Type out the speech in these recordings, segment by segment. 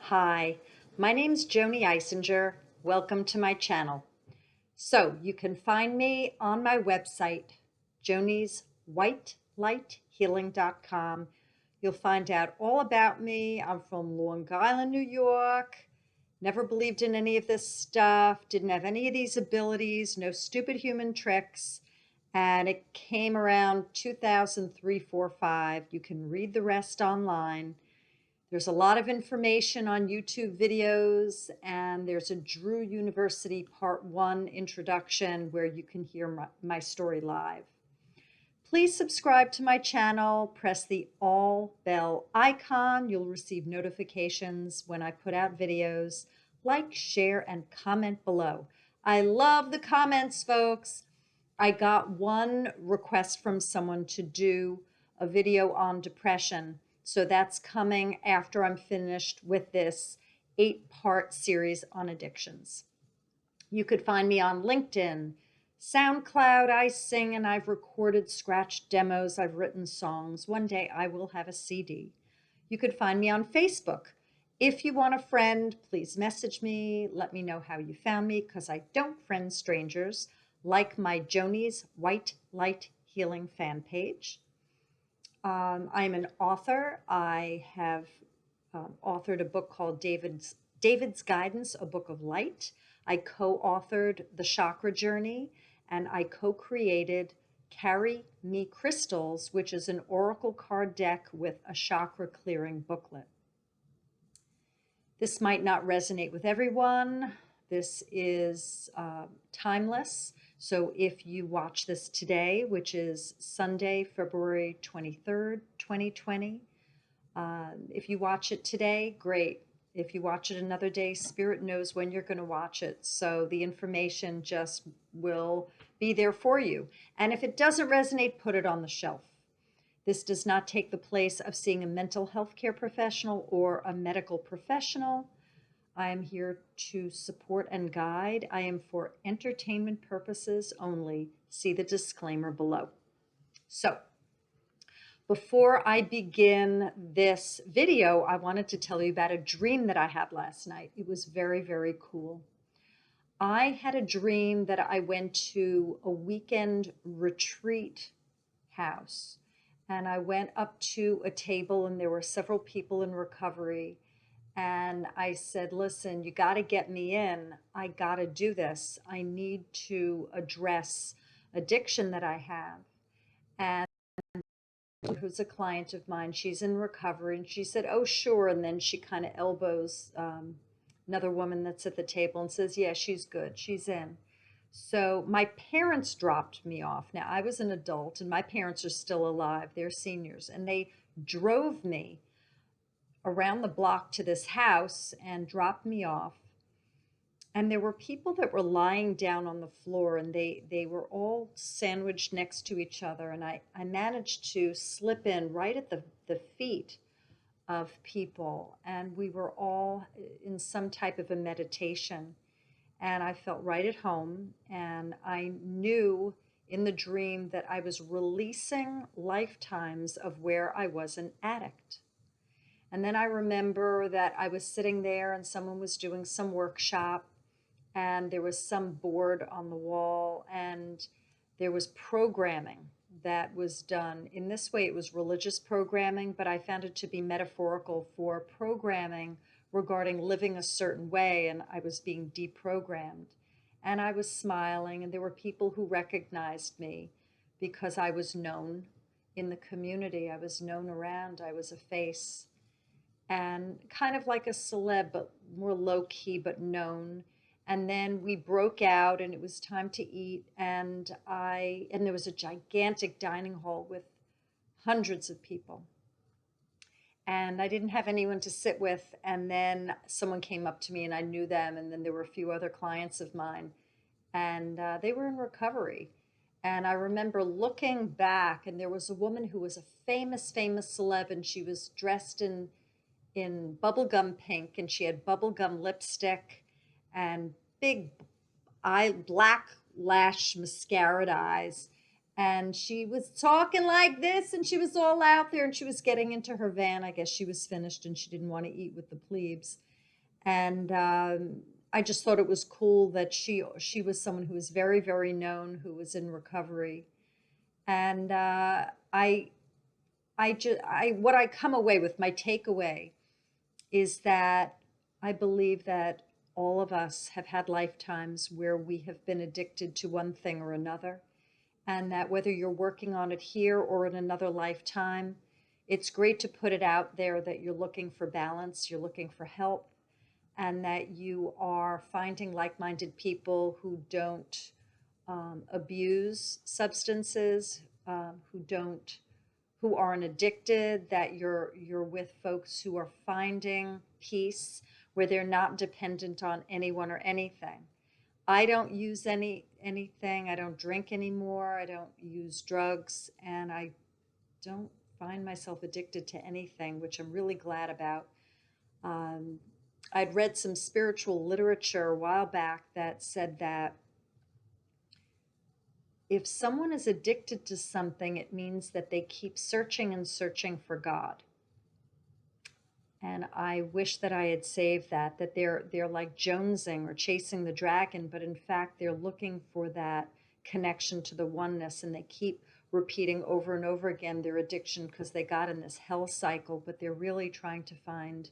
Hi, my name's Joanie Eisinger. Welcome to my channel. So you can find me on my website, jonieswhitelighealing.com. You'll find out all about me. I'm from Long Island, New York. Never believed in any of this stuff, didn't have any of these abilities, no stupid human tricks. And it came around 2003, 4, 5. You can read the rest online. There's a lot of information on YouTube videos, and there's a Drew University Part 1 introduction where you can hear my story live. Please subscribe to my channel, press the all bell icon. You'll receive notifications when I put out videos. Like, share, and comment below. I love the comments, folks. I got one request from someone to do a video on depression. So that's coming after I'm finished with this 8-part series on addictions. You could find me on LinkedIn, SoundCloud. I sing and I've recorded scratch demos. I've written songs. One day I will have a CD. You could find me on Facebook. If you want a friend, please message me. Let me know how you found me, because I don't friend strangers, like my Joanie's White Light Healing fan page. I'm an author. I have authored a book called David's Guidance, a Book of Light. I co-authored The Chakra Journey, and I co-created Carry Me Crystals, which is an oracle card deck with a chakra clearing booklet. This might not resonate with everyone. This is timeless. So if you watch this today, which is Sunday, February 23rd, 2020, if you watch it today, great. If you watch it another day, Spirit knows when you're going to watch it. So the information just will be there for you. And if it doesn't resonate, put it on the shelf. This does not take the place of seeing a mental health care professional or a medical professional. I am here to support and guide. I am for entertainment purposes only. See the disclaimer below. So, before I begin this video, I wanted to tell you about a dream that I had last night. It was very, very cool. I had a dream that I went to a weekend retreat house, and I went up to a table and there were several people in recovery. And I said, listen, you got to get me in. I got to do this. I need to address addiction that I have. And who's a client of mine, she's in recovery. And she said, oh, sure. And then she kind of elbows another woman that's at the table and says, yeah, she's good. She's in. So my parents dropped me off. Now, I was an adult and my parents are still alive. They're seniors. And they drove me around the block to this house and dropped me off. And there were people that were lying down on the floor, and they were all sandwiched next to each other. And I managed to slip in right at the feet of people. And we were all in some type of a meditation. And I felt right at home. And I knew in the dream that I was releasing lifetimes of where I was an addict. And then I remember that I was sitting there and someone was doing some workshop, and there was some board on the wall, and there was programming that was done. In this way, it was religious programming, but I found it to be metaphorical for programming regarding living a certain way, and I was being deprogrammed. And I was smiling, and there were people who recognized me because I was known in the community. I was known around. I was a face. And kind of like a celeb, but more low-key, but known. And then we broke out, and it was time to eat. And there was a gigantic dining hall with hundreds of people. And I didn't have anyone to sit with. And then someone came up to me, and I knew them. And then there were a few other clients of mine, and they were in recovery. And I remember looking back, and there was a woman who was a famous celeb, and she was dressed in bubblegum pink, and she had bubblegum lipstick and big black lash mascaraed eyes. And she was talking like this, and she was all out there, and she was getting into her van. I guess she was finished and she didn't want to eat with the plebes. And I just thought it was cool that she was someone who was very, very known, who was in recovery. And what I come away with, my takeaway, is that I believe that all of us have had lifetimes where we have been addicted to one thing or another, and that whether you're working on it here or in another lifetime, it's great to put it out there that you're looking for balance, you're looking for help, and that you are finding like-minded people who don't abuse substances, who aren't addicted, that you're with folks who are finding peace where they're not dependent on anyone or anything. I don't use anything. I don't drink anymore. I don't use drugs, and I don't find myself addicted to anything, which I'm really glad about. Um, I'd read some spiritual literature a while back that said that if someone is addicted to something, it means that they keep searching and searching for God. And I wish that I had saved that they're like jonesing or chasing the dragon, but in fact, they're looking for that connection to the oneness, and they keep repeating over and over again their addiction because they got in this hell cycle, but they're really trying to find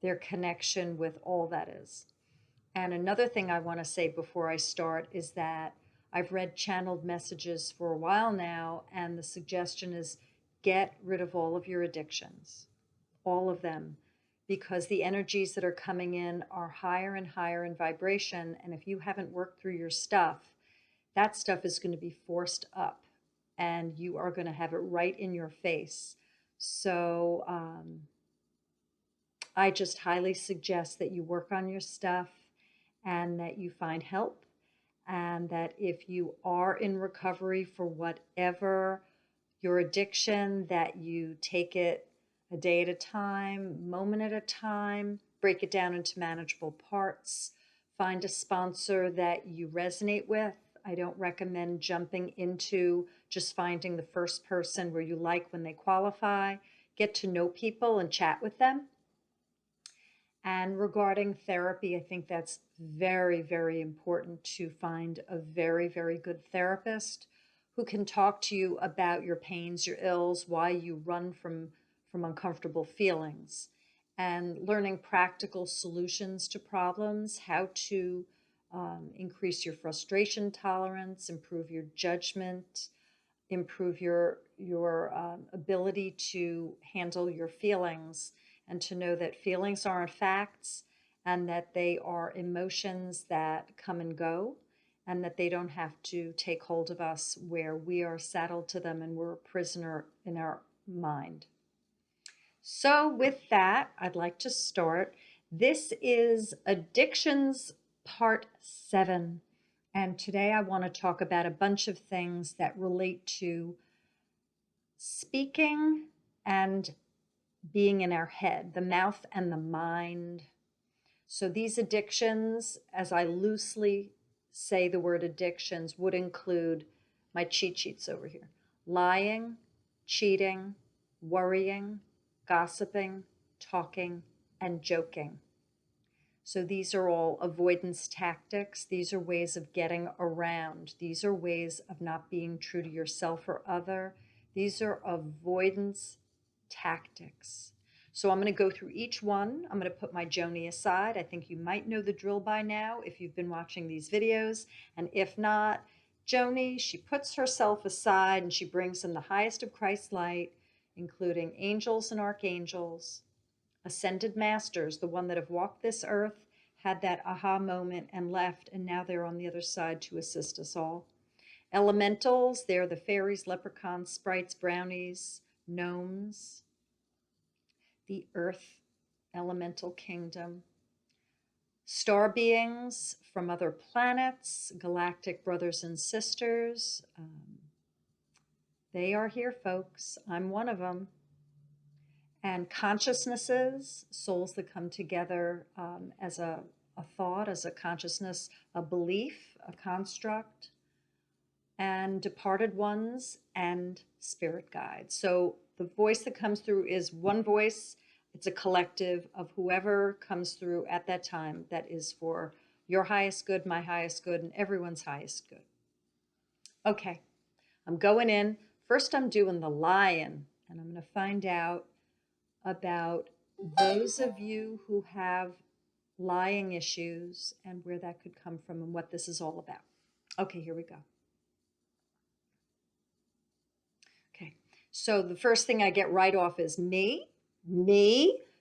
their connection with all that is. And another thing I want to say before I start is that I've read channeled messages for a while now, and the suggestion is get rid of all of your addictions, all of them, because the energies that are coming in are higher and higher in vibration. And if you haven't worked through your stuff, that stuff is going to be forced up, and you are going to have it right in your face. So I just highly suggest that you work on your stuff and that you find help, and that if you are in recovery for whatever your addiction, that you take it a day at a time, moment at a time, break it down into manageable parts, find a sponsor that you resonate with. I don't recommend jumping into just finding the first person where you like when they qualify. Get to know people and chat with them. And regarding therapy, I think that's very, very important to find a very, very good therapist who can talk to you about your pains, your ills, why you run from uncomfortable feelings, and learning practical solutions to problems, how to increase your frustration tolerance, improve your judgment, improve your ability to handle your feelings, and to know that feelings aren't facts, and that they are emotions that come and go, and that they don't have to take hold of us where we are saddled to them and we're a prisoner in our mind. So with that, I'd like to start. This is Addictions Part 7. And today I want to talk about a bunch of things that relate to speaking and being in our head, the mouth and the mind. So these addictions, as I loosely say the word addictions, would include my cheat sheets over here: lying, cheating, worrying, gossiping, talking, and joking. So these are all avoidance tactics. These are ways of getting around. These are ways of not being true to yourself or other. These are avoidance tactics. So I'm going to go through each one. I'm going to put my Joanie aside. I think you might know the drill by now if you've been watching these videos. And if not, Joanie, she puts herself aside and she brings in the highest of Christ's light, including angels and archangels, ascended masters, the one that have walked this earth, had that aha moment and left, and now they're on the other side to assist us all. Elementals, they're the fairies, leprechauns, sprites, brownies, gnomes, the earth elemental kingdom. Star beings from other planets, galactic brothers and sisters. They are here, folks. I'm one of them. And consciousnesses, souls that come together as a thought, as a consciousness, a belief, a construct, and departed ones and spirit guides. So the voice that comes through is one voice. It's a collective of whoever comes through at that time that is for your highest good, my highest good, and everyone's highest good. Okay, I'm going in. First, I'm doing the lion, and I'm going to find out about those of you who have lying issues and where that could come from and what this is all about. Okay, here we go. Okay, so the first thing I get right off is me.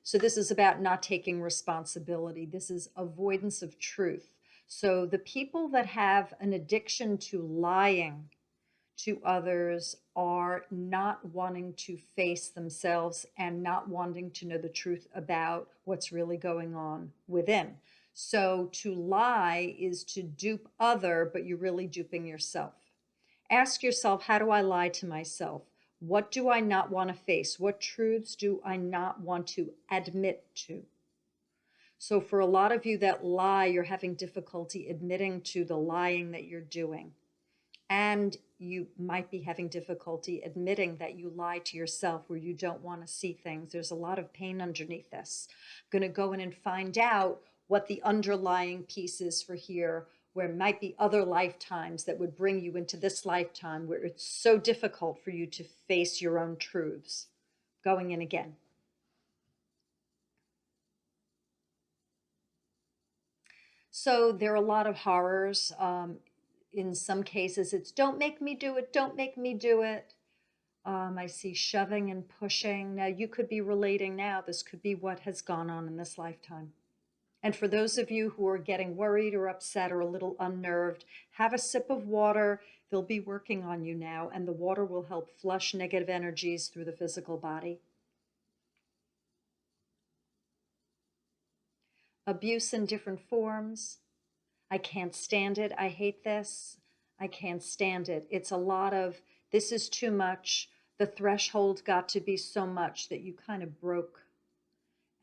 So this is about not taking responsibility. This is avoidance of truth. So the people that have an addiction to lying to others are not wanting to face themselves and not wanting to know the truth about what's really going on within. So to lie is to dupe other, but you're really duping yourself. Ask yourself, how do I lie to myself? What do I not want to face? What truths do I not want to admit to? So for a lot of you that lie, you're having difficulty admitting to the lying that you're doing. And you might be having difficulty admitting that you lie to yourself where you don't want to see things. There's a lot of pain underneath this. I'm going to go in and find out what the underlying piece is for here, where it might be other lifetimes that would bring you into this lifetime where it's so difficult for you to face your own truths. Going in again. So there are a lot of horrors. In some cases, it's don't make me do it, don't make me do it. I see shoving and pushing. Now, you could be relating now. This could be what has gone on in this lifetime. And for those of you who are getting worried or upset or a little unnerved, have a sip of water. They'll be working on you now, and the water will help flush negative energies through the physical body. Abuse in different forms. I can't stand it. I hate this. I can't stand it. It's a lot of, this is too much. The threshold got to be so much that you kind of broke.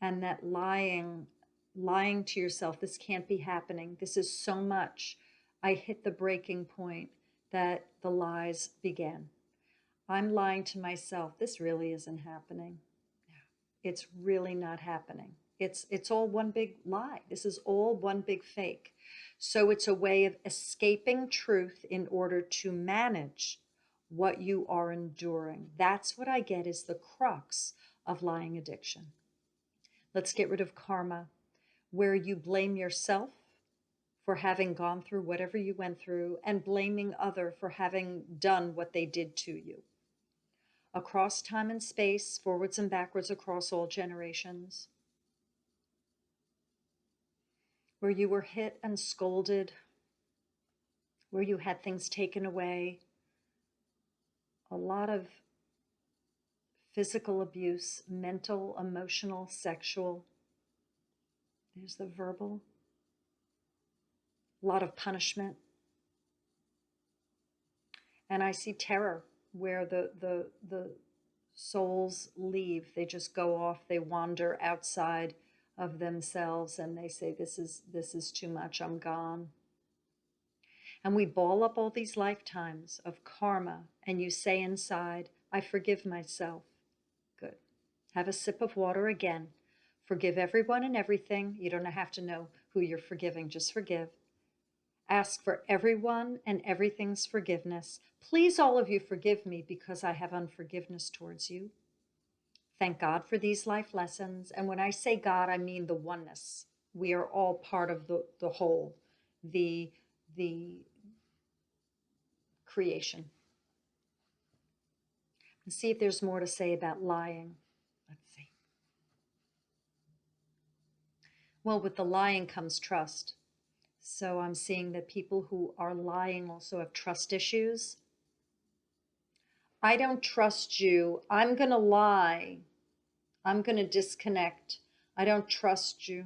And that lying to yourself, this can't be happening. This is so much. I hit the breaking point that the lies began. I'm lying to myself. This really isn't happening. It's really not happening. It's all one big lie. This is all one big fake. So it's a way of escaping truth in order to manage what you are enduring. That's what I get is the crux of lying addiction. Let's get rid of karma, where you blame yourself for having gone through whatever you went through and blaming other for having done what they did to you. Across time and space, forwards and backwards across all generations, where you were hit and scolded, where you had things taken away, a lot of physical abuse, mental, emotional, sexual. There's the verbal. A lot of punishment. And I see terror, where the souls leave. They just go off, they wander outside of themselves and they say, this is too much, I'm gone. And we ball up all these lifetimes of karma, and you say inside, I forgive myself. Good. Have a sip of water again. Forgive everyone and everything. You don't have to know who you're forgiving, just forgive. Ask for everyone and everything's forgiveness. Please, all of you, forgive me because I have unforgiveness towards you. Thank God for these life lessons. And when I say God, I mean the oneness. We are all part of the whole, the creation. Let's see if there's more to say about lying. Let's see. Well, with the lying comes trust. So I'm seeing that people who are lying also have trust issues. I don't trust you. I'm going to lie. I'm going to disconnect. I don't trust you.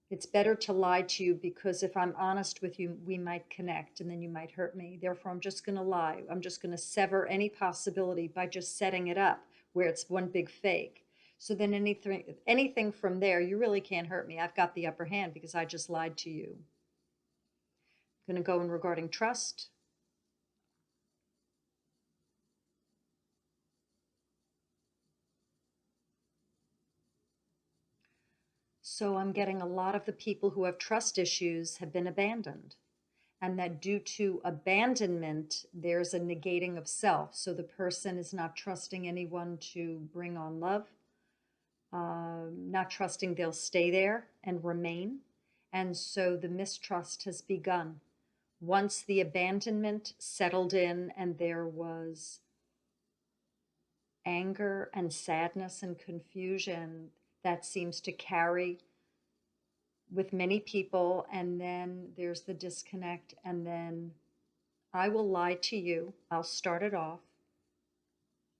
It's better to lie to you because if I'm honest with you, we might connect and then you might hurt me. Therefore, I'm just going to lie. I'm just going to sever any possibility by just setting it up where it's one big fake. So then anything from there, you really can't hurt me. I've got the upper hand because I just lied to you. I'm going to go in regarding trust. So I'm getting a lot of the people who have trust issues have been abandoned. And that due to abandonment, there's a negating of self. So the person is not trusting anyone to bring on love, not trusting they'll stay there and remain. And so the mistrust has begun. Once the abandonment settled in and there was anger and sadness and confusion, that seems to carry with many people, and then there's the disconnect, and then I will lie to you. I'll start it off.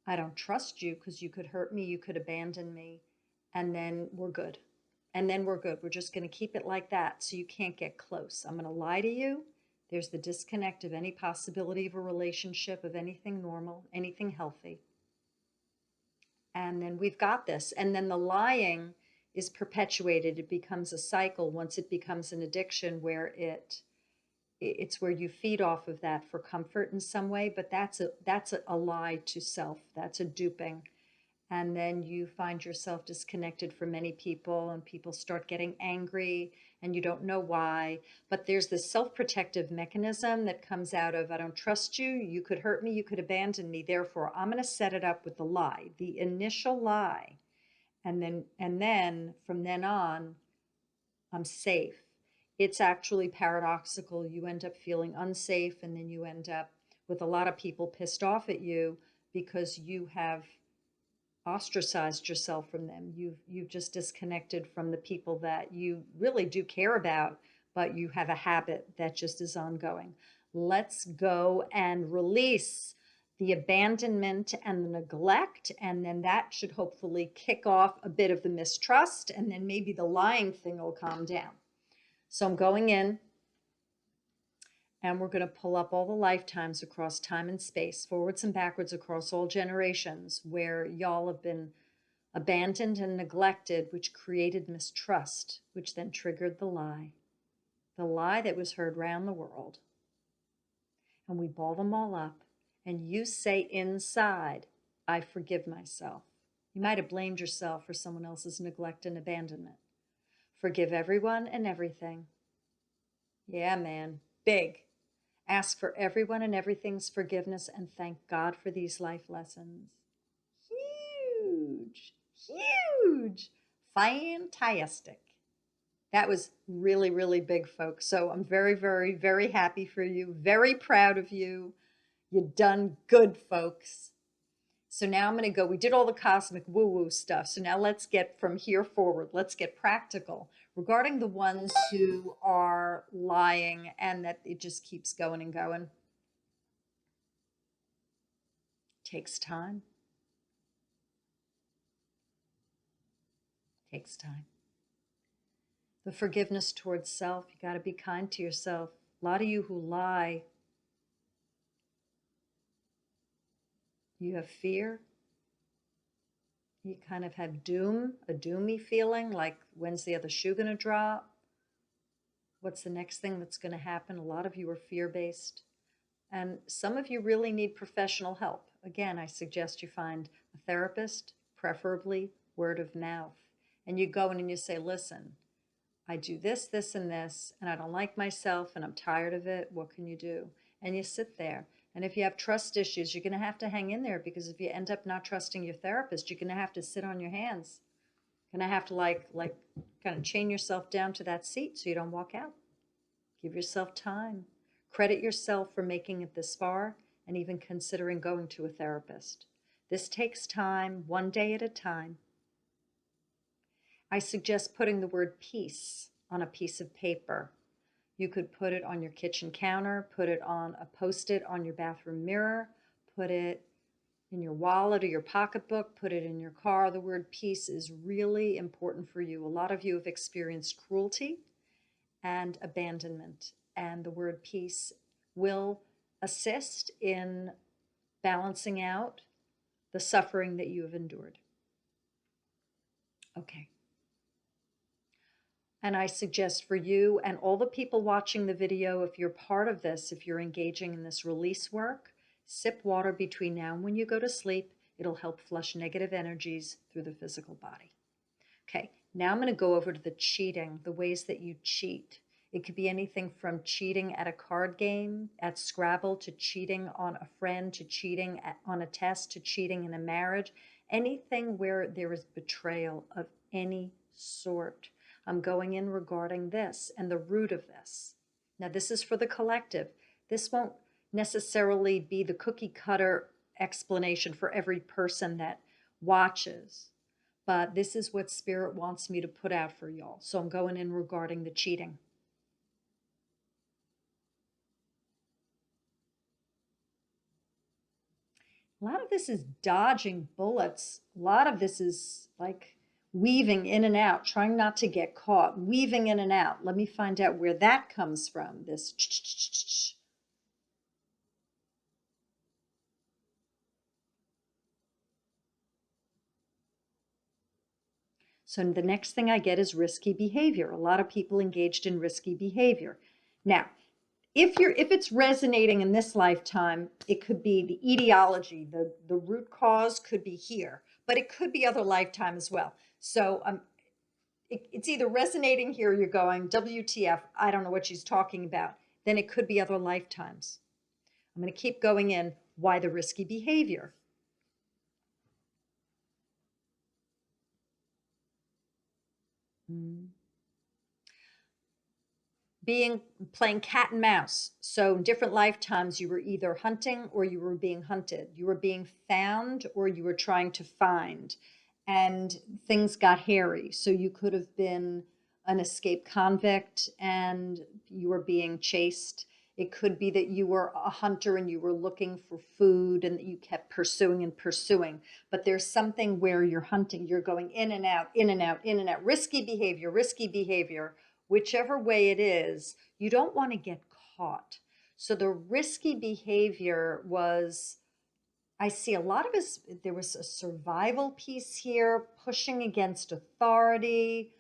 I don't trust you because you could hurt me, you could abandon me, and then we're good. And then we're good. We're just going to keep it like that so you can't get close. I'm going to lie to you. There's the disconnect of any possibility of a relationship, of anything normal, anything healthy. And then we've got this. And then the lying is perpetuated. It becomes a cycle once it becomes an addiction where it's where you feed off of that for comfort in some way, but that's a lie to self. That's a duping. And then you find yourself disconnected from many people, and people start getting angry and you don't know why. But there's this self-protective mechanism that comes out of, I don't trust you, you could hurt me, you could abandon me, therefore I'm going to set it up with the lie, the initial lie. And then from then on, I'm safe. It's actually paradoxical. You end up feeling unsafe, and then you end up with a lot of people pissed off at you because you have ostracized yourself from them. You've just disconnected from the people that you really do care about, but you have a habit that just is ongoing. Let's go and release the abandonment and the neglect, and then that should hopefully kick off a bit of the mistrust, and then maybe the lying thing will calm down. So I'm going in, and we're going to pull up all the lifetimes across time and space, forwards and backwards across all generations, where y'all have been abandoned and neglected, which created mistrust, which then triggered the lie that was heard round the world. And we ball them all up, and you say inside, I forgive myself. You might have blamed yourself for someone else's neglect and abandonment. Forgive everyone and everything. Yeah, man, big. Ask for everyone and everything's forgiveness and thank God for these life lessons. Huge, huge, fantastic. That was really, really big, folks. So I'm very, very, very happy for you. Very proud of you. You've done good, folks. So now I'm going to go. We did all the cosmic woo-woo stuff. So now let's get from here forward. Let's get practical regarding the ones who are lying and that it just keeps going and going. Takes time. Takes time. The forgiveness towards self. You got to be kind to yourself. A lot of you who lie, you have fear. You kind of have doom, a doomy feeling, like when's the other shoe going to drop? What's the next thing that's going to happen? A lot of you are fear-based. And some of you really need professional help. Again, I suggest you find a therapist, preferably word of mouth. And you go in and you say, listen, I do this, this, and this, and I don't like myself, and I'm tired of it. What can you do? And you sit there. And if you have trust issues, you're going to have to hang in there, because if you end up not trusting your therapist, you're going to have to sit on your hands. You're going to have to like kind of chain yourself down to that seat so you don't walk out. Give yourself time. Credit yourself for making it this far and even considering going to a therapist. This takes time, one day at a time. I suggest putting the word peace on a piece of paper. You could put it on your kitchen counter, put it on a Post-it on your bathroom mirror, put it in your wallet or your pocketbook, put it in your car. The word peace is really important for you. A lot of you have experienced cruelty and abandonment, and the word peace will assist in balancing out the suffering that you have endured. Okay. And I suggest for you and all the people watching the video, if you're part of this, if you're engaging in this release work, sip water between now and when you go to sleep. It'll help flush negative energies through the physical body. Okay, Now I'm going to go over to the cheating, the ways that you cheat. It could be anything from cheating at a card game, at Scrabble, to cheating on a friend, to cheating on a test, to cheating in a marriage, anything where there is betrayal of any sort. I'm going in regarding this and the root of this. Now, this is for the collective. This won't necessarily be the cookie cutter explanation for every person that watches, but this is what Spirit wants me to put out for y'all. So I'm going in regarding the cheating. A lot of this is dodging bullets. A lot of this is like weaving in and out, trying not to get caught, weaving in and out. Let me find out where that comes from, this. So the next thing I get is risky behavior. A lot of people engaged in risky behavior. Now, if it's resonating in this lifetime, it could be the etiology, the root cause could be here, but it could be other lifetime as well. So it's either resonating here, or you're going, WTF, I don't know what she's talking about. Then it could be other lifetimes. I'm going to keep going in. Why the risky behavior? Playing cat and mouse. So in different lifetimes, you were either hunting or you were being hunted. You were being found or you were trying to find. And things got hairy. So you could have been an escaped convict and you were being chased. It could be that you were a hunter and you were looking for food and that you kept pursuing and pursuing. But there's something where you're hunting, you're going in and out, in and out, in and out. Risky behavior, risky behavior. Whichever way it is, you don't want to get caught. So the risky behavior was, I see a lot of this, there was a survival piece here, pushing against authority,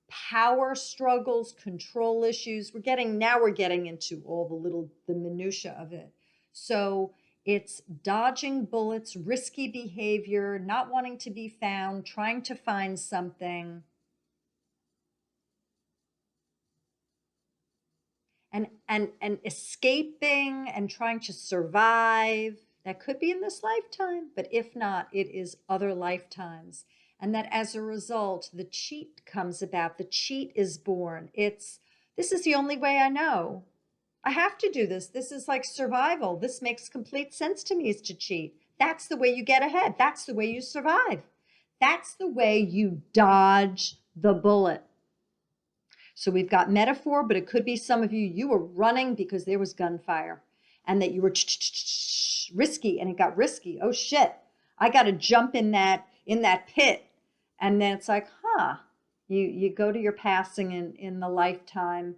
power struggles, control issues. Now we're getting into all the minutia of it. So it's dodging bullets, risky behavior, not wanting to be found, trying to find something. And escaping and trying to survive. That could be in this lifetime, but if not, it is other lifetimes. And that as a result, the cheat comes about. The cheat is born. This is the only way I know. I have to do this. This is like survival. This makes complete sense to me, is to cheat. That's the way you get ahead. That's the way you survive. That's the way you dodge the bullet. So we've got metaphor, but it could be some of you were running because there was gunfire and that you were risky and it got risky. Oh shit, I got to jump in that pit. And then it's like, you go to your passing in the lifetime.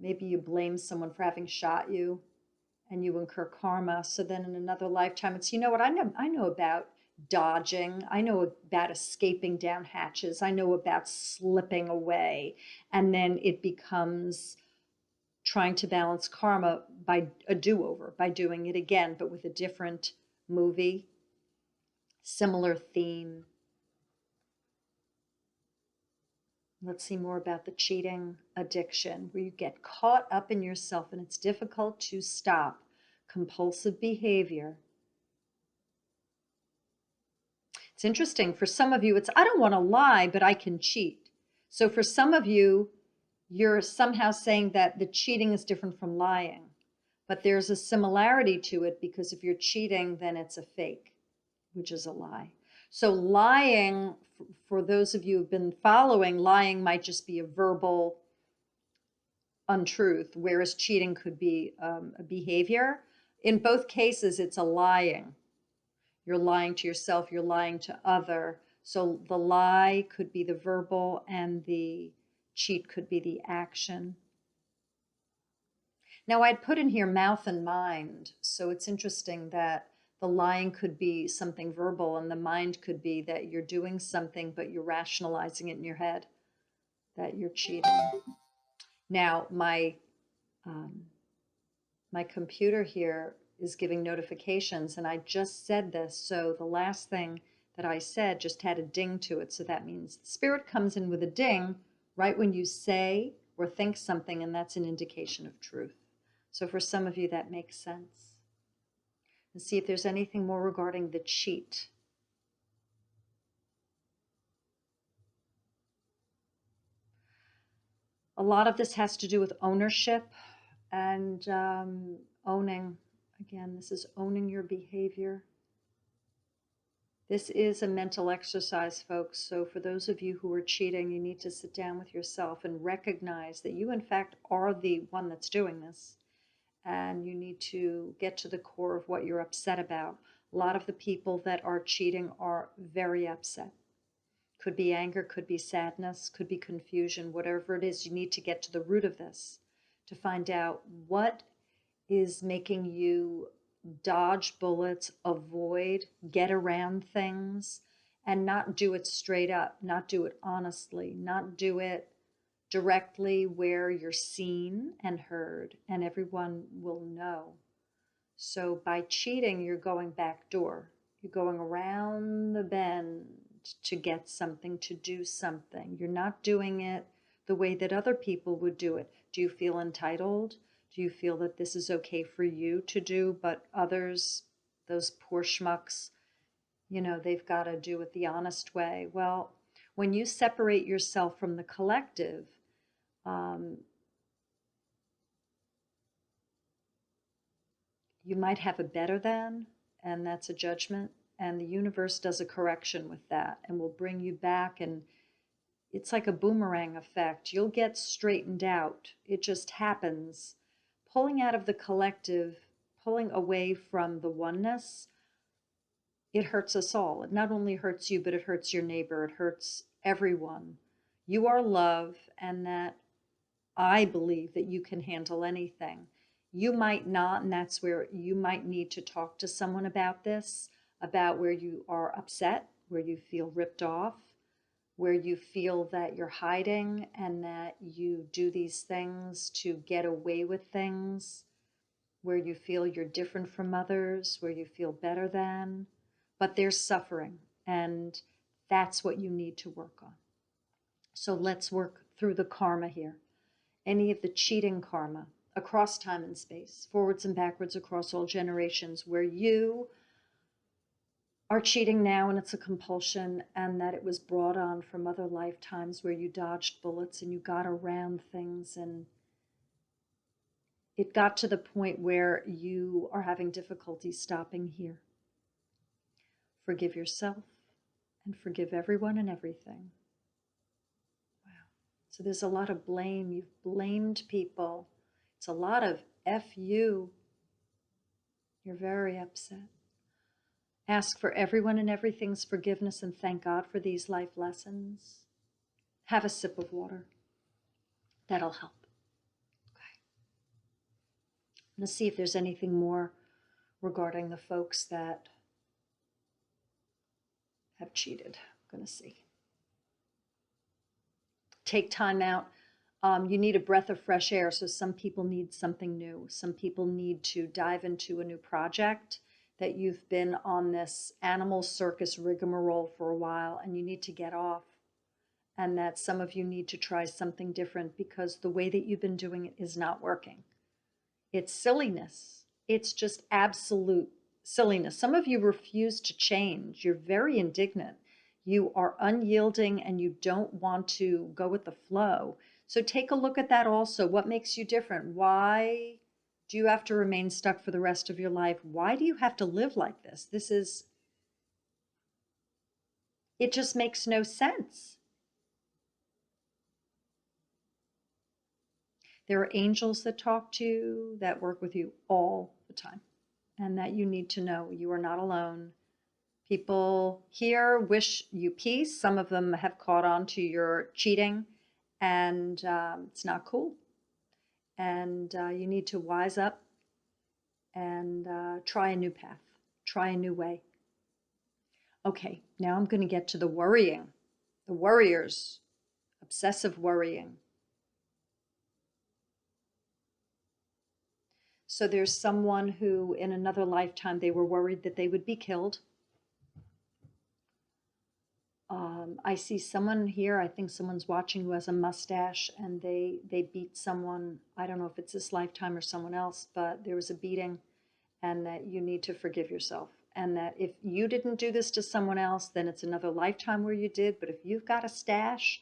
Maybe you blame someone for having shot you and you incur karma. So then in another lifetime, it's, you know what, I know about dodging. I know about escaping down hatches. I know about slipping away. And then it becomes trying to balance karma by a do-over, by doing it again, but with a different movie, similar theme. Let's see more about the cheating addiction, where you get caught up in yourself and it's difficult to stop. Compulsive behavior. It's interesting. For some of you, it's, I don't want to lie, but I can cheat. So for some of you, you're somehow saying that the cheating is different from lying. But there's a similarity to it, because if you're cheating, then it's a fake, which is a lie. So lying, for those of you who've been following, lying might just be a verbal untruth, whereas cheating could be a behavior. In both cases, it's a lying. You're lying to yourself, you're lying to other. So the lie could be the verbal and the cheat could be the action. Now I'd put in here mouth and mind. So it's interesting that the lying could be something verbal and the mind could be that you're doing something, but you're rationalizing it in your head, that you're cheating. Now my computer here is giving notifications and I just said this. So the last thing that I said just had a ding to it. So that means the spirit comes in with a ding right when you say or think something, and that's an indication of truth. So for some of you, that makes sense. And see if there's anything more regarding the cheat. A lot of this has to do with ownership and owning. Again, this is owning your behavior. This is a mental exercise, folks. So for those of you who are cheating, you need to sit down with yourself and recognize that you, in fact, are the one that's doing this. And you need to get to the core of what you're upset about. A lot of the people that are cheating are very upset. Could be anger, could be sadness, could be confusion, whatever it is, you need to get to the root of this to find out what is making you dodge bullets, avoid, get around things, and not do it straight up, not do it honestly, not do it directly where you're seen and heard and everyone will know. So by cheating, you're going back door. You're going around the bend to get something, to do something. You're not doing it the way that other people would do it. Do you feel entitled? Do you feel that this is okay for you to do, but others, those poor schmucks, you know, they've got to do it the honest way? Well, when you separate yourself from the collective, you might have a better than, and that's a judgment, and the universe does a correction with that and will bring you back, and it's like a boomerang effect. You'll get straightened out. It just happens. Pulling out of the collective, pulling away from the oneness, it hurts us all. It not only hurts you, but it hurts your neighbor. It hurts everyone. You are love, and that I believe that you can handle anything. You might not, and that's where you might need to talk to someone about this, about where you are upset, where you feel ripped off, where you feel that you're hiding and that you do these things to get away with things, where you feel you're different from others, where you feel better than, but there's suffering, and that's what you need to work on. So let's work through the karma here. Any of the cheating karma across time and space, forwards and backwards across all generations, where you are cheating now and it's a compulsion, and that it was brought on from other lifetimes where you dodged bullets and you got around things, and it got to the point where you are having difficulty stopping here. Forgive yourself and forgive everyone and everything. Wow. So there's a lot of blame. You've blamed people. It's a lot of F you. You're very upset. Ask for everyone and everything's forgiveness and thank God for these life lessons. Have a sip of water. That'll help. Okay. Let's see if there's anything more regarding the folks that have cheated. I'm going to see. Take time out. You need a breath of fresh air. So some people need something new. Some people need to dive into a new project, that you've been on this animal circus rigmarole for a while and you need to get off. And that some of you need to try something different because the way that you've been doing it is not working. It's silliness. It's just absolute silliness. Some of you refuse to change. You're very indignant. You are unyielding and you don't want to go with the flow. So take a look at that also. What makes you different? Why do you have to remain stuck for the rest of your life? Why do you have to live like this? It just makes no sense. There are angels that talk to you, that work with you all the time, and that you need to know you are not alone. People here wish you peace. Some of them have caught on to your cheating, and it's not cool. And you need to wise up and try a new path, try a new way. Okay, now I'm going to get to the worrying, the worriers, obsessive worrying. So there's someone who in another lifetime, they were worried that they would be killed. I see someone here, I think someone's watching who has a mustache and they beat someone. I don't know if it's this lifetime or someone else, but there was a beating, and that you need to forgive yourself. And that if you didn't do this to someone else, then it's another lifetime where you did. But if you've got a stash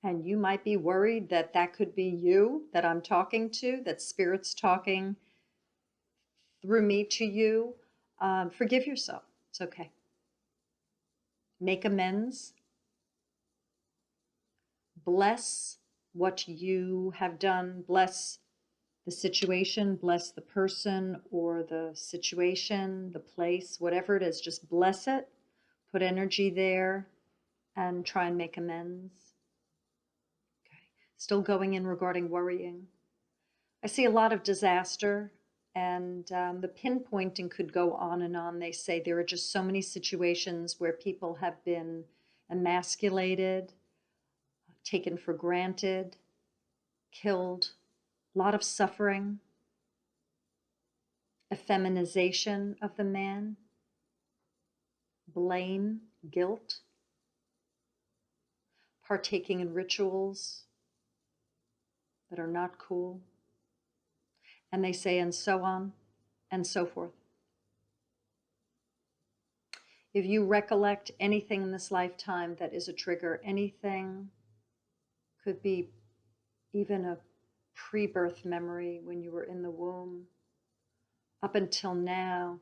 and you might be worried that that could be you that I'm talking to, that spirit's talking through me to you, forgive yourself. It's okay. Make amends. Bless what you have done. Bless the situation, bless the person or the situation, the place, whatever it is. Just bless it, put energy there, and try and make amends. Okay. Still going in regarding worrying. I see a lot of disaster, and the pinpointing could go on and on. They say there are just so many situations where people have been emasculated, taken for granted, killed, a lot of suffering, effeminization of the man, blame, guilt, partaking in rituals that are not cool. And they say, and so on and so forth. If you recollect anything in this lifetime that is a trigger, anything, could be even a pre-birth memory when you were in the womb, up until now,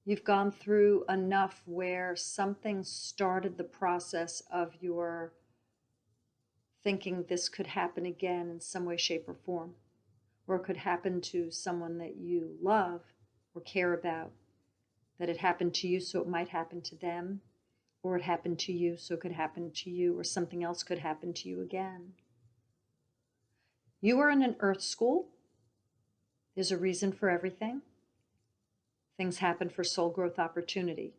you've gone through enough where something started the process of your thinking this could happen again in some way, shape, or form, or it could happen to someone that you love or care about, that it happened to you so it might happen to them, or it happened to you so it could happen to you, or something else could happen to you again. You are in an earth school. There's a reason for everything. Things happen for soul growth opportunity.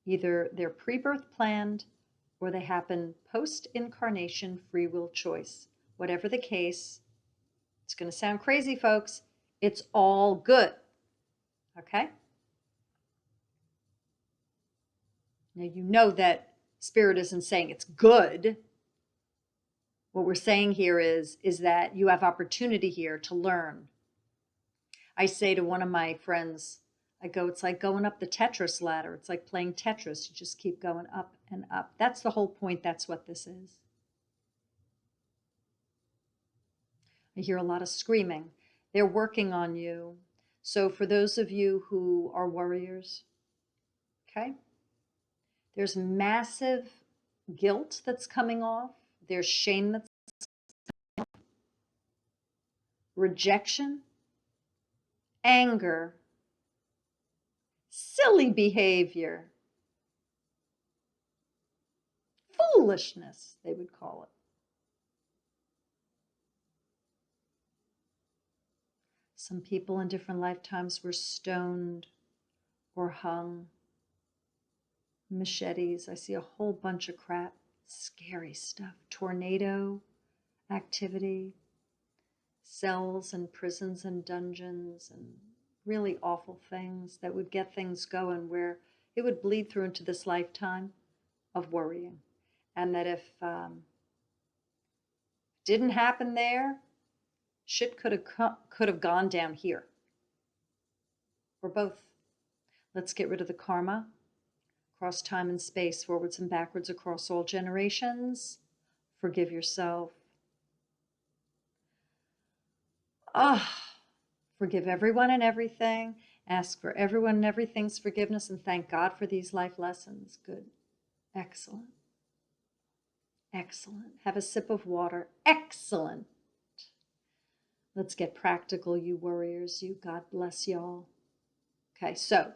Either they're pre-birth planned or they happen post-incarnation free will choice. Whatever the case, it's going to sound crazy, folks. It's all good. Okay? Now, you know that Spirit isn't saying it's good. What we're saying here is that you have opportunity here to learn. I say to one of my friends, I go, it's like going up the Tetris ladder. It's like playing Tetris. You just keep going up and up. That's the whole point. That's what this is. I hear a lot of screaming. They're working on you. So for those of you who are warriors, okay, there's massive guilt that's coming off. There's shame that's rejection, anger, silly behavior, foolishness, they would call it. Some people in different lifetimes were stoned or hung. Machetes. I see a whole bunch of crap. Scary stuff. Tornado activity. Cells and prisons and dungeons and really awful things that would get things going where it would bleed through into this lifetime of worrying. And that if didn't happen there, shit could have gone down here. Or both. Let's get rid of the karma. Across time and space, forwards and backwards, across all generations. Forgive yourself. Forgive everyone and everything. Ask for everyone and everything's forgiveness and thank God for these life lessons. Good. Excellent. Excellent. Have a sip of water. Excellent. Let's get practical, you warriors. You, God bless y'all. Okay, so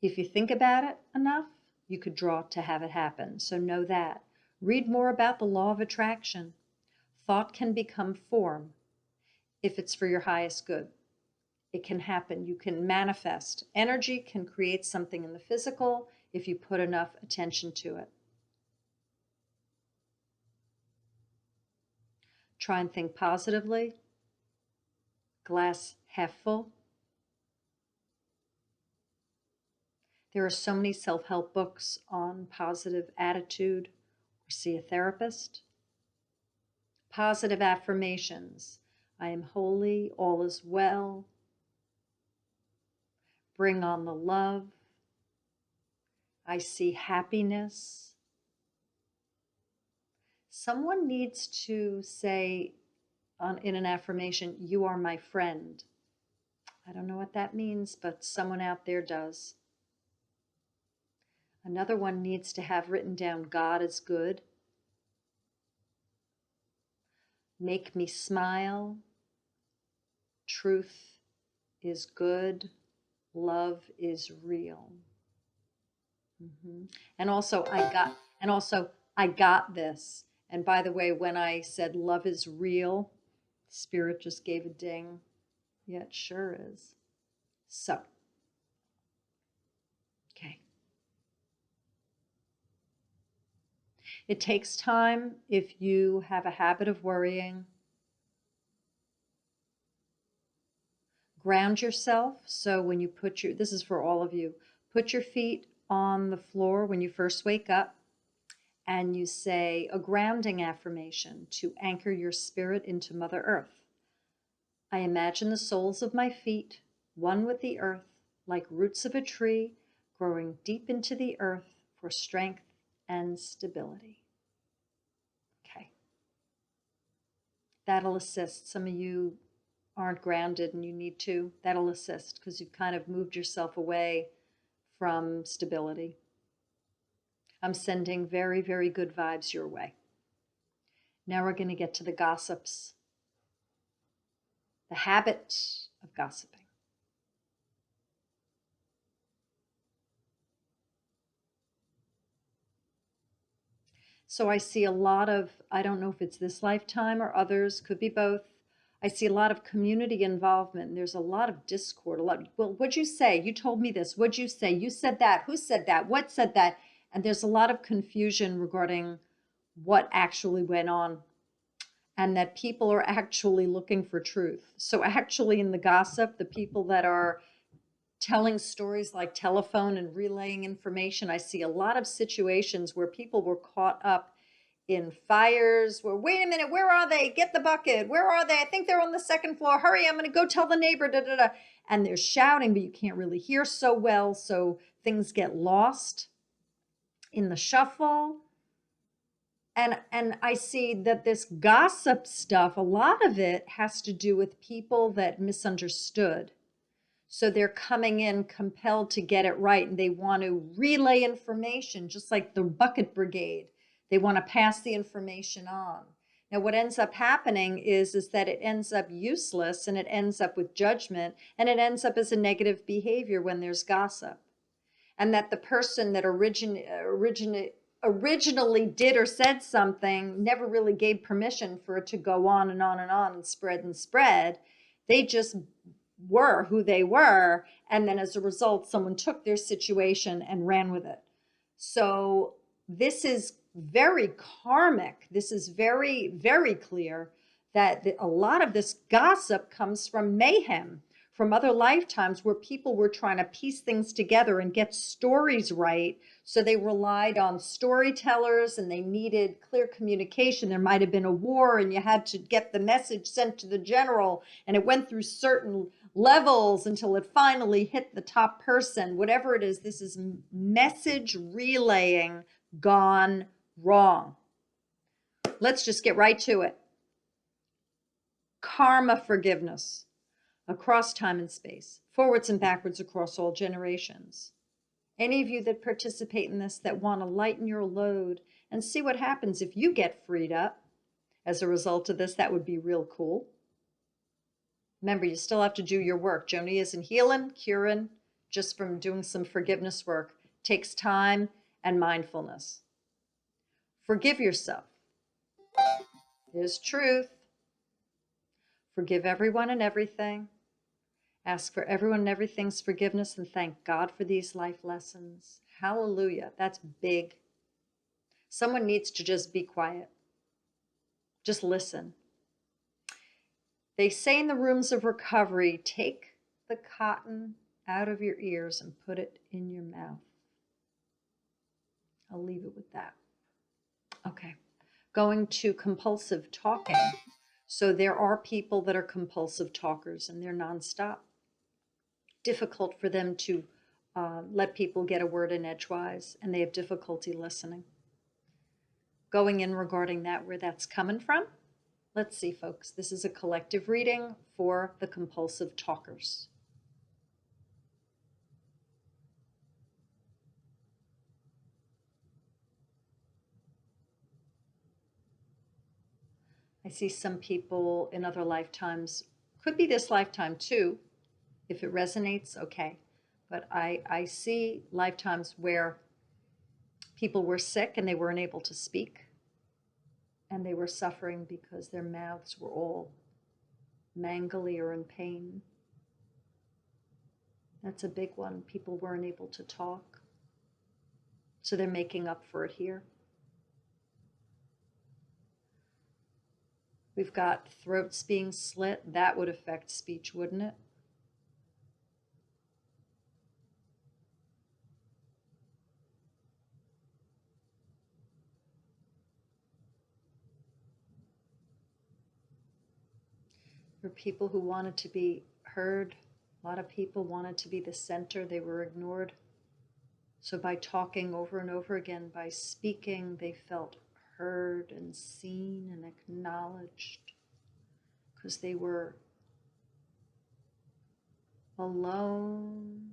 if you think about it enough, you could draw to have it happen. So know that. Read more about the law of attraction. Thought can become form if it's for your highest good. It can happen. You can manifest. Energy can create something in the physical if you put enough attention to it. Try and think positively. Glass half full. There are so many self-help books on positive attitude, or see a therapist. Positive affirmations. I am holy, all is well. Bring on the love. I see happiness. Someone needs to say in an affirmation, you are my friend. I don't know what that means, but someone out there does. Another one needs to have written down, God is good. Make me smile. Truth is good. Love is real. And also I got this. And by the way, when I said love is real, Spirit just gave a ding. Yeah, it sure is. So, okay. It takes time if you have a habit of worrying. Ground yourself. So when you this is for all of you, put your feet on the floor when you first wake up, and you say a grounding affirmation to anchor your spirit into Mother Earth. I imagine the soles of my feet, one with the earth, like roots of a tree, growing deep into the earth for strength and stability. Okay. That'll assist. Some of you aren't grounded and you need to. That'll assist because you've kind of moved yourself away from stability. I'm sending very, very good vibes your way. Now we're going to get to the gossips. The habit of gossiping. So I see a lot of, I don't know if it's this lifetime or others, could be both. I see a lot of community involvement. There's a lot of discord, well, what'd you say? You told me this. What'd you say? You said that. Who said that? What said that? And there's a lot of confusion regarding what actually went on, and that people are actually looking for truth. So actually in the gossip, the people that are telling stories like telephone and relaying information, I see a lot of situations where people were caught up in fires where, wait a minute, where are they? Get the bucket. Where are they? I think they're on the second floor. Hurry, I'm going to go tell the neighbor. Da, da, da. And they're shouting, but you can't really hear so well. So things get lost in the shuffle. And I see that this gossip stuff, a lot of it has to do with people that misunderstood. So they're coming in compelled to get it right, and they want to relay information, just like the bucket brigade. They want to pass the information on. Now, what ends up happening is that it ends up useless, and it ends up with judgment, and it ends up as a negative behavior when there's gossip. And that the person that originally did or said something never really gave permission for it to go on and on and on and spread. They just were who they were, and then as a result someone took their situation and ran with it. So this is very karmic. This is very, very clear that a lot of this gossip comes from mayhem, from other lifetimes where people were trying to piece things together and get stories right. So they relied on storytellers and they needed clear communication. There might have been a war and you had to get the message sent to the general, and it went through certain levels until it finally hit the top person. Whatever it is, this is message relaying gone wrong. Let's just get right to it. Karma forgiveness. Across time and space, forwards and backwards across all generations. Any of you that participate in this that want to lighten your load and see what happens if you get freed up as a result of this, that would be real cool. Remember, you still have to do your work. Joanie isn't healing, curing, just from doing some forgiveness work. It takes time and mindfulness. Forgive yourself. There's truth. Forgive everyone and everything. Ask for everyone and everything's forgiveness and thank God for these life lessons. Hallelujah. That's big. Someone needs to just be quiet. Just listen. They say in the rooms of recovery, take the cotton out of your ears and put it in your mouth. I'll leave it with that. Okay. Going to compulsive talking. So there are people that are compulsive talkers and they're nonstop. Difficult for them to let people get a word in edgewise, and they have difficulty listening. Going in regarding that, where that's coming from. Let's see, folks. This is a collective reading for the compulsive talkers. I see some people in other lifetimes, could be this lifetime too. If it resonates, okay. But I see lifetimes where people were sick and they weren't able to speak. And they were suffering because their mouths were all mangly or in pain. That's a big one. People weren't able to talk. So they're making up for it here. We've got throats being slit. That would affect speech, wouldn't it? For people who wanted to be heard, a lot of people wanted to be the center. They were ignored. So by talking over and over again, by speaking, they felt heard and seen and acknowledged because they were alone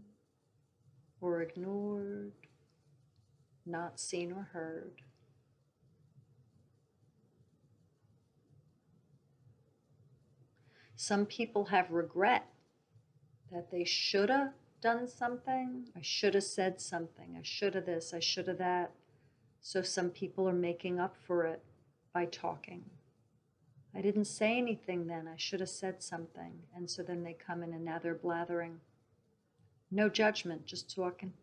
or ignored, not seen or heard. Some people have regret that they should have done something. I should have said something. I should have this. I should have that. So some people are making up for it by talking. I didn't say anything then. I should have said something. And so then they come in and now they're blathering. No judgment, just talking.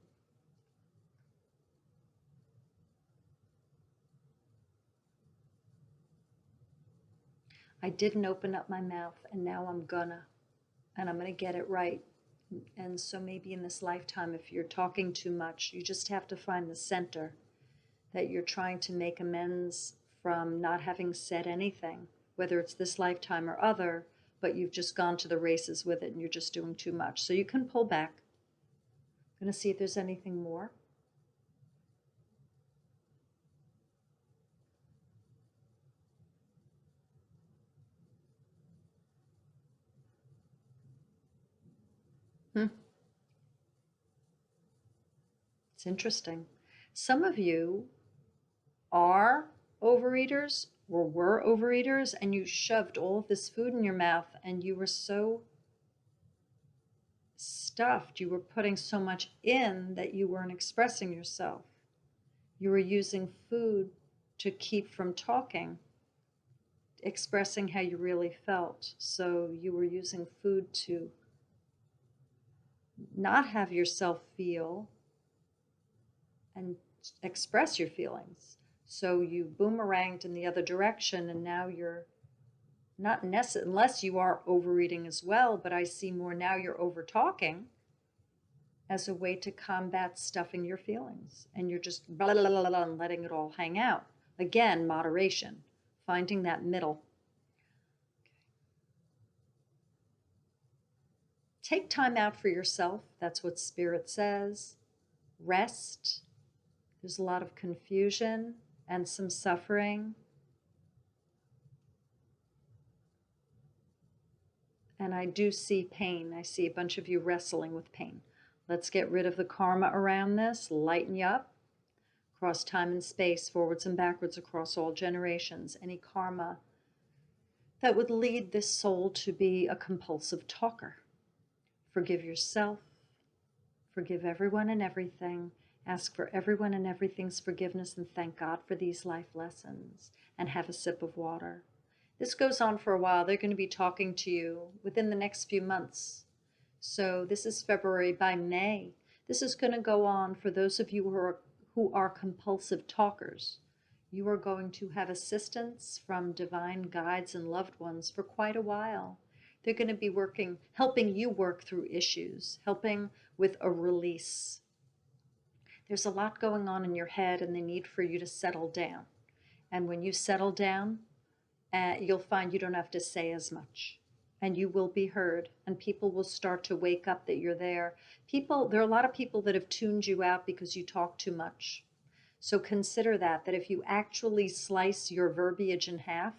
I didn't open up my mouth and now I'm gonna. And I'm gonna get it right. And so maybe in this lifetime, if you're talking too much, you just have to find the center that you're trying to make amends from not having said anything, whether it's this lifetime or other, but you've just gone to the races with it and you're just doing too much. So you can pull back. I'm going to see if there's anything more. It's interesting. Some of you are overeaters or were overeaters and you shoved all of this food in your mouth and you were so stuffed, you were putting so much in that you weren't expressing yourself. You were using food to keep from talking, expressing how you really felt. So you were using food to not have yourself feel and express your feelings. So you boomeranged in the other direction and now you're not necessarily, unless you are overeating as well, but I see more now you're over talking as a way to combat stuffing your feelings. And you're just blah, blah, blah, blah, and letting it all hang out. Again, moderation, finding that middle. Take time out for yourself. That's what Spirit says. Rest. There's a lot of confusion and some suffering. And I do see pain. I see a bunch of you wrestling with pain. Let's get rid of the karma around this, lighten you up, across time and space, forwards and backwards, across all generations. Any karma that would lead this soul to be a compulsive talker. Forgive yourself, forgive everyone and everything, ask for everyone and everything's forgiveness, and thank God for these life lessons, and have a sip of water. This goes on for a while. They're going to be talking to you within the next few months. So this is February. By May, this is going to go on for those of you who are compulsive talkers. You are going to have assistance from divine guides and loved ones for quite a while. They're going to be helping you work through issues, helping with a release. There's a lot going on in your head and the need for you to settle down. And when you settle down, you'll find you don't have to say as much. And you will be heard, and people will start to wake up that you're there. There are a lot of people that have tuned you out because you talk too much. So consider that if you actually slice your verbiage in half,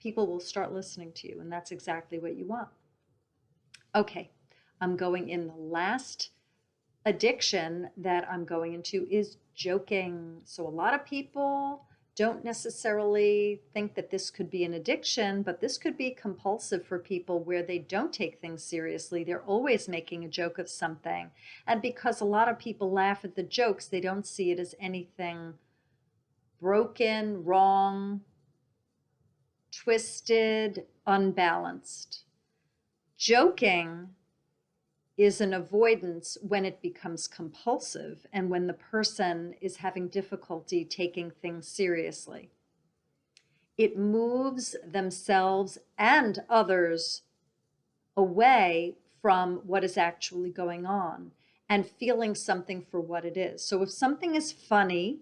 people will start listening to you, and that's exactly what you want. Okay, I'm going in. The last addiction that I'm going into is joking. So a lot of people don't necessarily think that this could be an addiction, but this could be compulsive for people where they don't take things seriously. They're always making a joke of something. And because a lot of people laugh at the jokes, they don't see it as anything broken, wrong, twisted, unbalanced. Joking is an avoidance when it becomes compulsive and when the person is having difficulty taking things seriously. It moves themselves and others away from what is actually going on and feeling something for what it is. So if something is funny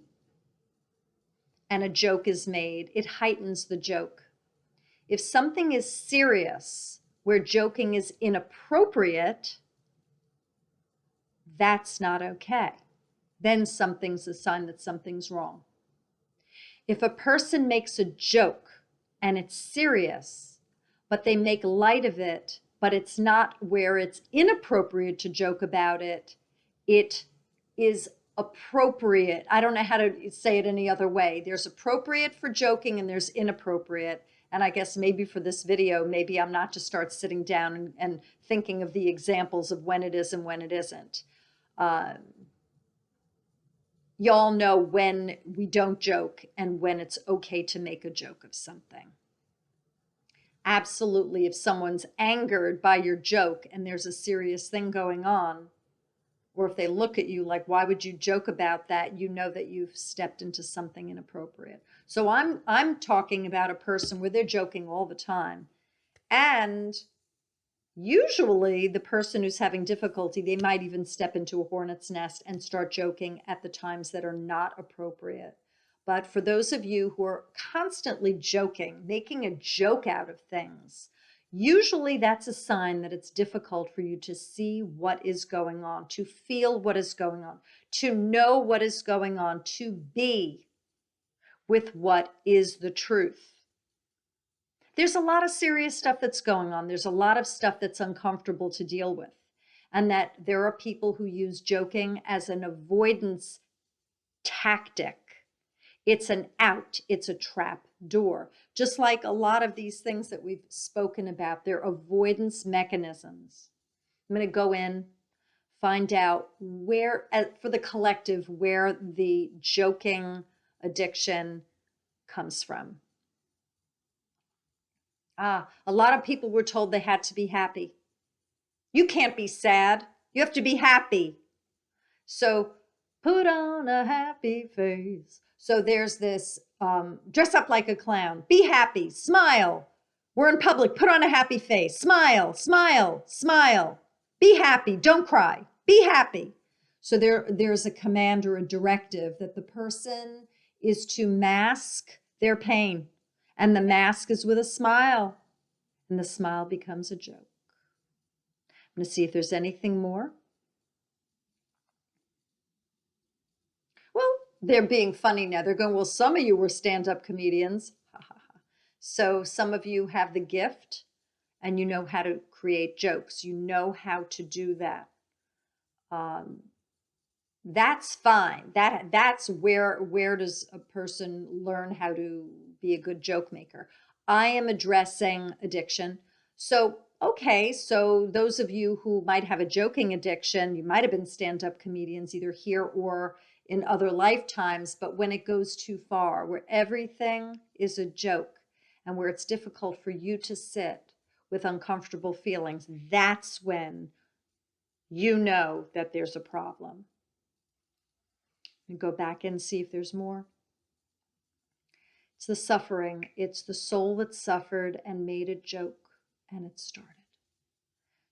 and a joke is made, it heightens the joke. If something is serious where joking is inappropriate, that's not okay. Then something's a sign that something's wrong. If a person makes a joke and it's serious, but they make light of it, but it's not where it's inappropriate to joke about it, it is appropriate. I don't know how to say it any other way. There's appropriate for joking and there's inappropriate. And I guess maybe for this video, maybe I'm not to start sitting down and thinking of the examples of when it is and when it isn't. Y'all know when we don't joke and when it's okay to make a joke of something. Absolutely, if someone's angered by your joke and there's a serious thing going on, or if they look at you like, why would you joke about that? You know that you've stepped into something inappropriate. So I'm talking about a person where they're joking all the time. And usually the person who's having difficulty, they might even step into a hornet's nest and start joking at the times that are not appropriate. But for those of you who are constantly joking, making a joke out of things, usually that's a sign that it's difficult for you to see what is going on, to feel what is going on, to know what is going on, to be with what is the truth. There's a lot of serious stuff that's going on. There's a lot of stuff that's uncomfortable to deal with. And that there are people who use joking as an avoidance tactic. It's an out, it's a trap door. Just like a lot of these things that we've spoken about, they're avoidance mechanisms. I'm going to go in, find out where, for the collective, where the joking addiction comes from. A lot of people were told they had to be happy. You can't be sad. You have to be happy. So put on a happy face. So there's this dress up like a clown. Be happy. Smile. We're in public. Put on a happy face. Smile, smile, smile. Be happy. Don't cry. Be happy. So there's a command or a directive that the person is to mask their pain. And the mask is with a smile. And the smile becomes a joke. I'm going to see if there's anything more. Well, they're being funny now. They're going, well, some of you were stand-up comedians. So some of you have the gift and you know how to create jokes. You know how to do that. That's fine. That's where does a person learn how to be a good joke maker? I am addressing addiction. So, okay, so those of you who might have a joking addiction, you might have been stand-up comedians either here or in other lifetimes, but when it goes too far, where everything is a joke and where it's difficult for you to sit with uncomfortable feelings, that's when you know that there's a problem. And go back and see if there's more. It's the suffering. It's the soul that suffered and made a joke and it started.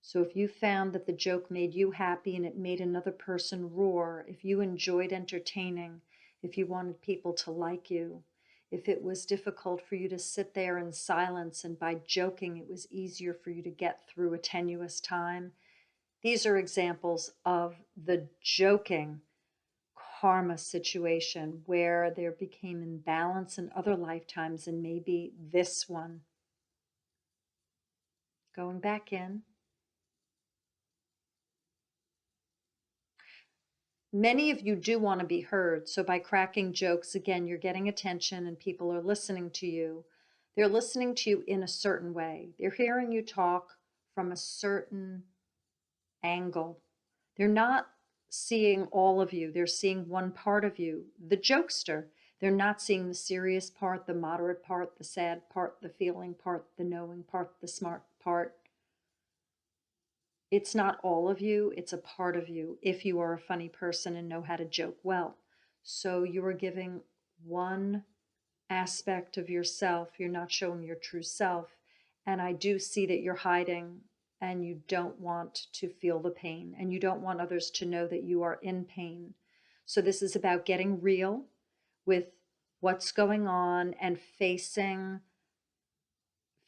So if you found that the joke made you happy and it made another person roar, if you enjoyed entertaining, if you wanted people to like you, if it was difficult for you to sit there in silence and by joking it was easier for you to get through a tenuous time, these are examples of the joking karma situation where there became imbalance in other lifetimes and maybe this one. Going back in. Many of you do want to be heard. So by cracking jokes, again, you're getting attention and people are listening to you. They're listening to you in a certain way. They're hearing you talk from a certain angle. They're not seeing all of you. They're seeing one part of you, the jokester. They're not seeing the serious part, the moderate part, the sad part, the feeling part, the knowing part, the smart part. It's not all of you, it's a part of you if you are a funny person and know how to joke well. So you are giving one aspect of yourself. You're not showing your true self. And I do see that you're hiding and you don't want to feel the pain and you don't want others to know that you are in pain. So this is about getting real with what's going on and facing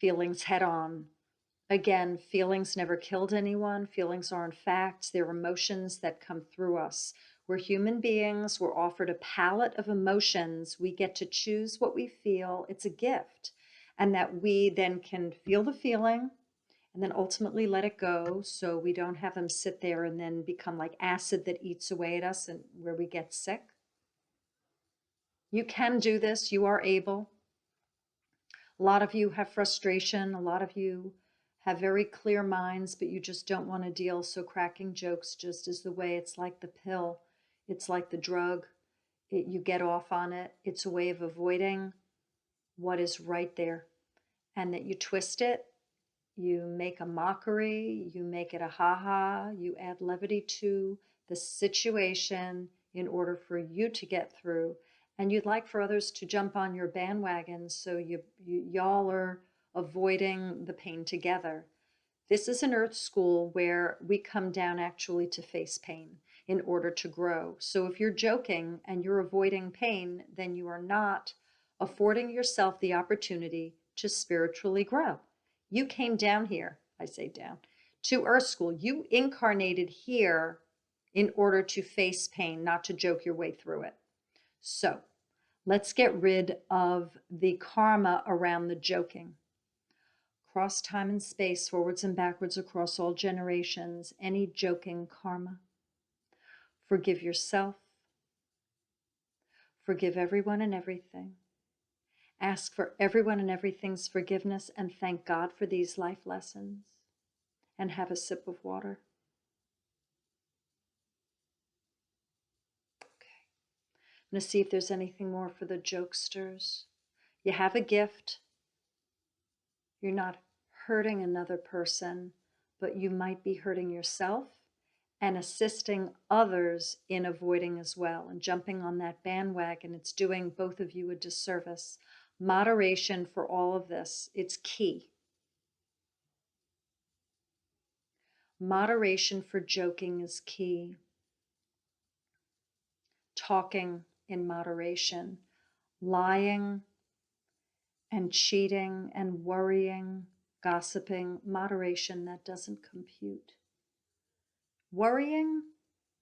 feelings head on. Again, feelings never killed anyone. Feelings aren't facts. They're emotions that come through us. We're human beings. We're offered a palette of emotions. We get to choose what we feel. It's a gift. And that we then can feel the feeling and then ultimately let it go so we don't have them sit there and then become like acid that eats away at us and where we get sick. You can do this. You are able. A lot of you have frustration. A lot of you have very clear minds, but you just don't want to deal. So cracking jokes just is the way. It's like the pill. It's like the drug. You get off on it. It's a way of avoiding what is right there. And that you twist it. You make a mockery. You make it a ha-ha. You add levity to the situation in order for you to get through. And you'd like for others to jump on your bandwagon so y'all are avoiding the pain together. This is an earth school where we come down actually to face pain in order to grow. So if you're joking and you're avoiding pain, then you are not affording yourself the opportunity to spiritually grow. You came down here, I say down, to earth school. You incarnated here in order to face pain, not to joke your way through it. So let's get rid of the karma around the joking. Cross time and space, forwards and backwards across all generations, any joking karma. Forgive yourself. Forgive everyone and everything. Ask for everyone and everything's forgiveness and thank God for these life lessons. And have a sip of water. Okay. I'm going to see if there's anything more for the jokesters. You have a gift. You're not hurting another person, but you might be hurting yourself and assisting others in avoiding as well and jumping on that bandwagon. It's doing both of you a disservice. Moderation for all of this, it's key. Moderation for joking is key. Talking in moderation, lying and cheating and worrying, gossiping, moderation, that doesn't compute. Worrying,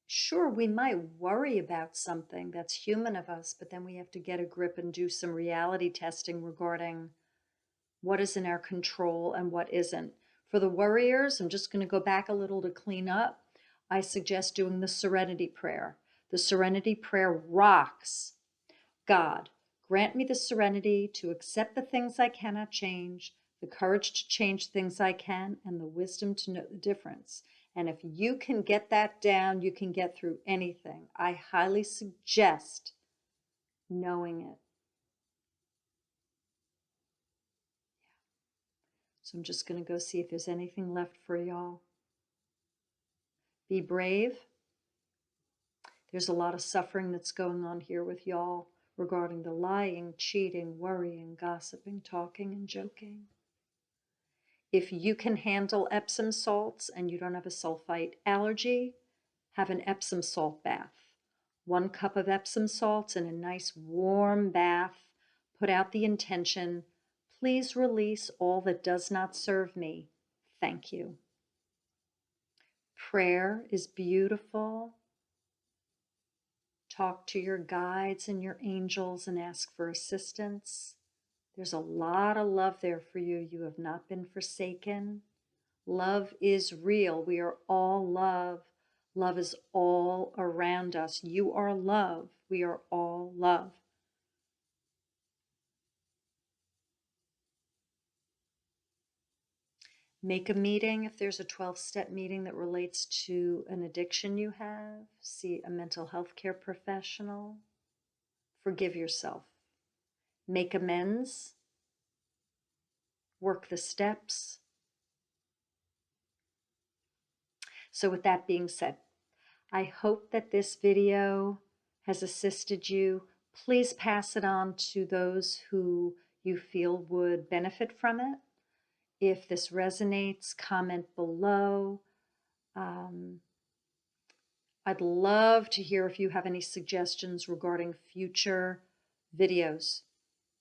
sure, we might worry about something that's human of us, but then we have to get a grip and do some reality testing regarding what is in our control and what isn't. For the worriers, I'm just going to go back a little to clean up. I suggest doing the Serenity Prayer. The Serenity Prayer rocks. God, grant me the serenity to accept the things I cannot change, the courage to change things I can, and the wisdom to know the difference. And if you can get that down, you can get through anything. I highly suggest knowing it. So I'm just going to go see if there's anything left for y'all. Be brave. There's a lot of suffering that's going on here with y'all regarding the lying, cheating, worrying, gossiping, talking, and joking. If you can handle Epsom salts and you don't have a sulfite allergy, have an Epsom salt bath. 1 cup of Epsom salts in a nice warm bath. Put out the intention, please release all that does not serve me. Thank you. Prayer is beautiful. Talk to your guides and your angels and ask for assistance. There's a lot of love there for you. You have not been forsaken. Love is real. We are all love. Love is all around us. You are love. We are all love. Make a meeting if there's a 12-step meeting that relates to an addiction you have. See a mental health care professional. Forgive yourself. Make amends. Work the steps. So with that being said, I hope that this video has assisted you. Please pass it on to those who you feel would benefit from it. If this resonates, comment below. I'd love to hear if you have any suggestions regarding future videos,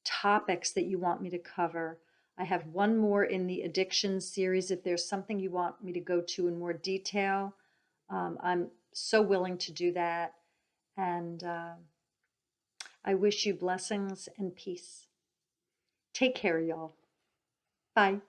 topics that you want me to cover. I have one more in the addiction series. If there's something you want me to go to in more detail, I'm so willing to do that. And I wish you blessings and peace. Take care, y'all. Bye.